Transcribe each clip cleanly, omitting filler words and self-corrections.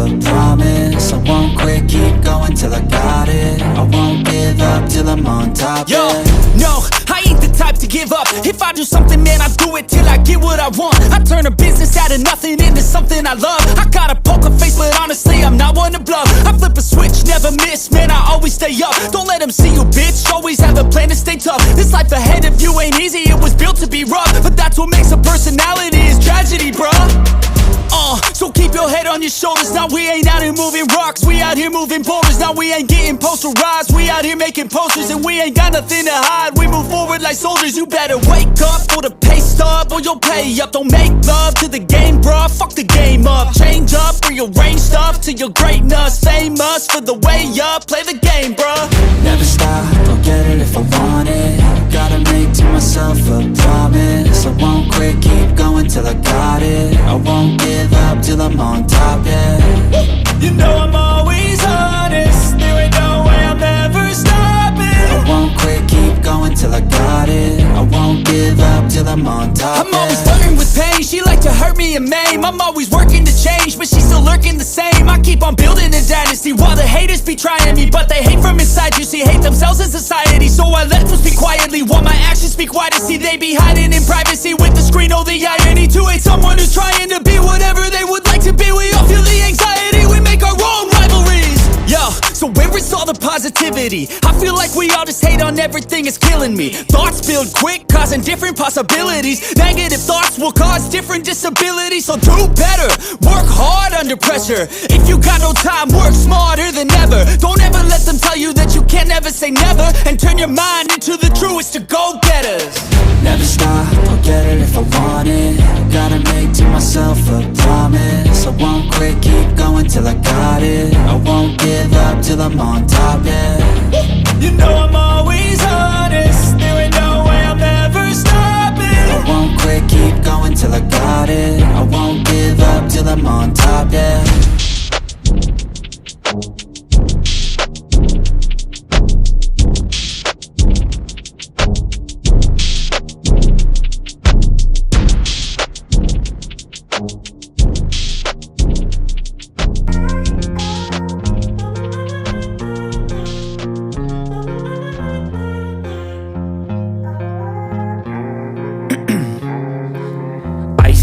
a promise. I won't quit, keep going till I got it. I won't give up till I'm on top. Yo, no, I ain't the type to give up. If I do something, man, I do it till I get what I want. I turn a business out of nothing into something I love. I got a poker face, but honestly, I'm not one to bluff. I flip a switch, never miss, man, I always stay up. Don't let them see you, bitch, always have a plan to stay tough. This life ahead of you ain't easy, it was built to be rough. But that's what makes a personality, is tragedy, bruh. So keep your head on your shoulders. Now we ain't out here moving rocks, we out here moving boulders. Now we ain't getting posterized, we out here making posters. And we ain't got nothing to hide, we move forward like soldiers. You better wake up for the pay stub, or you'll pay up. Don't make love to the game, bruh, fuck the game up. Change up, rearrange stuff to your greatness. Famous for the way up, play the game, bruh. Never stop, I'll get it if I want it. Gotta make to myself a promise. I won't quit, keep going till I got it. I won't give up till I'm on top, yeah. You know I'm always honest, there ain't no way I'm ever stopping. I won't quit, keep going till I got it. I won't give up till I'm on top, I'm always flirting with pain, she like to hurt me and maim. I'm always working to change, but she's still lurking the same. I keep on building a dynasty while the haters be trying me. But they hate from inside, you see, hate themselves in society. So I let them speak quietly while my actions speak wider. See, they be hiding in privacy with the screen. Oh, the irony to hate someone who's trying to be whatever they would like to be. We all feel the anxiety, we make our own rivalries. Yo, so where is all the positivity? I feel like we all just hate on everything, it's killing me. Thoughts build quick, causing different possibilities. Negative thoughts will cause different disabilities. So do better, work hard under pressure. If you got no time, work smarter than ever. Don't ever let them tell you that you can't never say never. And turn your mind into the truest of go-getters. Never stop, I'll get it if I want it. Gotta make to myself a promise. I won't quit, keep going till I got it. I won't give up till I'm on top, yeah. You know I'm always honest, there ain't no way I'm ever stopping. I won't quit, keep going till I got it. I won't give up till I'm on top, yeah.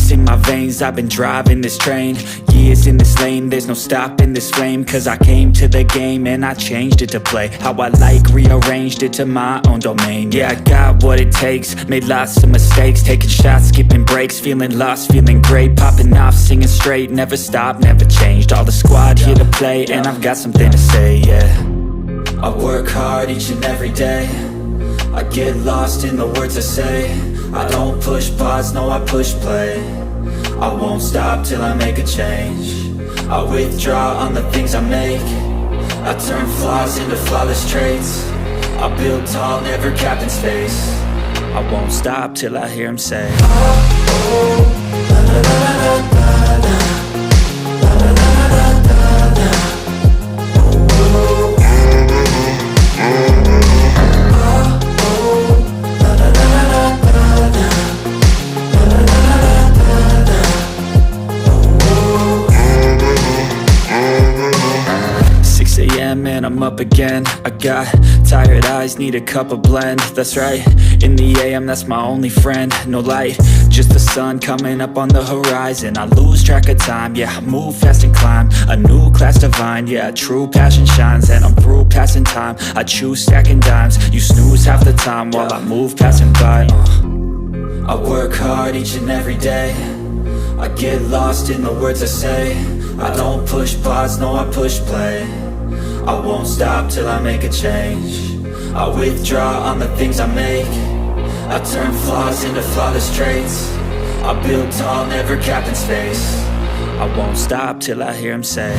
In my veins, I've been driving this train. Years in this lane, there's no stopping this flame. Cause I came to the game and I changed it to play how I like, rearranged it to my own domain. Yeah, I got what it takes, made lots of mistakes. Taking shots, skipping breaks, feeling lost, feeling great. Popping off, singing straight, never stopped, never changed. All the squad here to play, and I've got something to say, yeah. I work hard each and every day. I get lost in the words I say. I don't push pause, no, I push play. I won't stop till I make a change. I withdraw on the things I make. I turn flaws into flawless traits. I build tall, never capped in space. I won't stop till I hear him say, and I'm up again. I got tired eyes, need a cup of blend. That's right, in the AM, that's my only friend. No light, just the sun coming up on the horizon. I lose track of time, yeah, I move fast and climb a new class divine, yeah, true passion shines. And I'm through passing time, I choose stacking dimes. You snooze half the time while I move passing by. I work hard each and every day. I get lost in the words I say. I don't push pause, no, I push play. I won't stop till I make a change. I withdraw on the things I make. I turn flaws into flawless traits. I build tall, never capped in space. I won't stop till I hear him say,